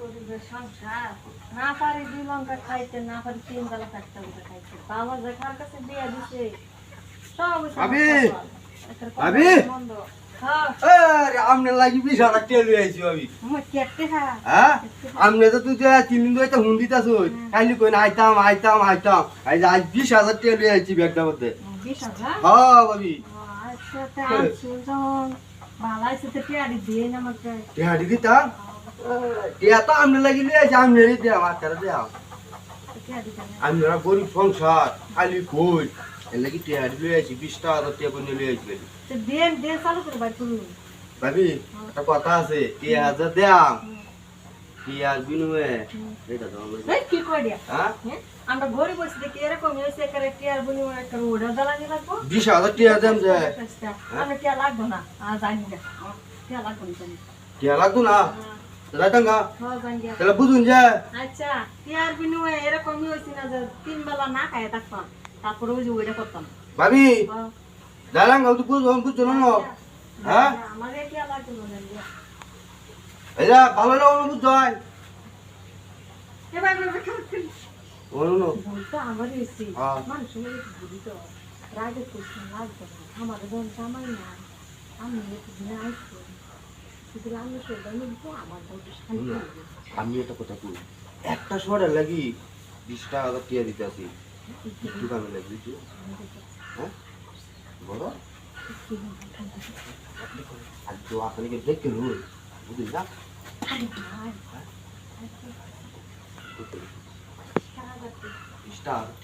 গরিবের সংসার না পারি 2 লঙ্কা খাইতে না পারি 3 বেলা 4 লঙ্কা খাইতে বাবা যে কার কাছে দিয়া দিছে সব ভাবি ভাবি মন্দ হ্যাঁ আরে আমনে লাগি 20,000 টাকা লই আইছি ভাবি মই কেটে হ্যাঁ আমনে তো তুই 3 দিন ধরে তো হুন্দিতাছ খাইলি কই না আইতাম আই আজ 20,000 টাকা লই আইছি ব্যাগটা মধ্যে 20,000 হ্যাঁ ভাবি আচ্ছা তা সুজন বালাইছে তো টিয়াড়ি দিয়ে না আমাকে টিয়াড়ি দিতা টিয়া তো আমনে লাগি লই আইছি আমনে রে দে আমার তারে দে টিয়াড়ি দেন আমরা গরিব সংসার খালি কই এর লাগি টিয়াড়ি লই আইছি 20,000 টাকা করে লই আইছি তো দেন দেন চালু করে ভাই তুমি ভাবি একটা কথা আছে 3000 দাম টিয়ার বিনিময়ে এটা দাও এই কি কই দিয়া হ্যাঁ আমরা গরিব হইছি দেখি এরকম হইছে করে টিয়ার বিনিময়ে একটা ওড়া জ্বালানি লাগবো 20,000 টাকা দাম যে আমরা টিয়া লাগবো না জানি না টিয়া লাগবো না জানি টিয়া লাগতো না রাইতাঙ্গা হ্যাঁ জানি তাহলে বুঝুন যে আচ্ছা টিয়ার বিনিময়ে এরকমই হইছে না যে 3 বেলা না খায় থাকতাম তারপরে ওই যে ওইটা করতাম ভাবি দাঁড়াঙ্গা তো বুঝছো না হ্যাঁ আমাদের টিয়া লাগতো না জানি এটা ভালো না অনুভূত হয় এ ভাই ভাই খাচ্ছি অনুনো বলতো আমার এসি হ্যাঁ। মানুষ বুঝি তো রাগে কিছু লাগতো না আমার বোন জামাই না আমি একটু দিনে আসবো শুধু রান্না করবো আমার বলতে শান্তি লাগবে। আমি একটা কথা কই একটা শহরে লাগি 20,000 টাকা দিতে আসি একটু কামে লাগবে তুই হ্যাঁ বলো আর তো আপনাকে দেখতে রুই বুঝলি না আরে ভাই, সারা রাতে 20,000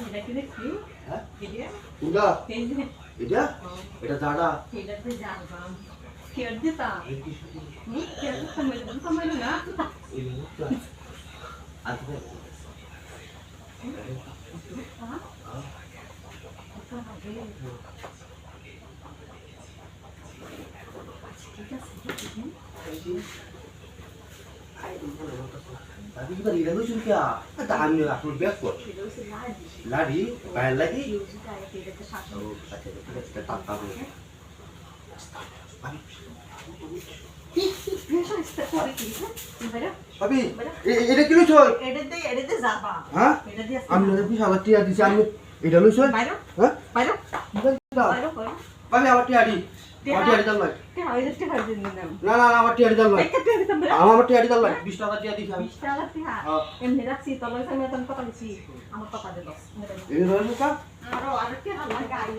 এটা কি দেখছি হ্যাঁ এটা উদা এই যে এটা এটা দাদা এটাতে জানবাম কেয়ার দিতা কেয়ার দিতা মানে না আজকে Tapi kita lihat dulu juga. Kita ambil aku backward. Lari, bayar lagi. Oh, kita tangkap dulu. Tapi, ini kilo coy. এটাতে যাবা Hah? এটা দিয়ে Ambil lebih salah dia di sini. Ini dulu coy. বাইরো Hah? বাইরো Kita. বাইরো বাইরো Tapi awak tiada. Awak tiada dalam. কে হইছে তে হইছে না Nah, awak tiada dalam. একটা তে দিতাম রে Awak tiada dalam. 20 টাকা dia di sini. 20 টাকা তে এমনি রাখছি তবে আমি তখন কথা বলছি আমার কথা দে 10 Ini dulu kan? আরো আরেকটা হালা গাই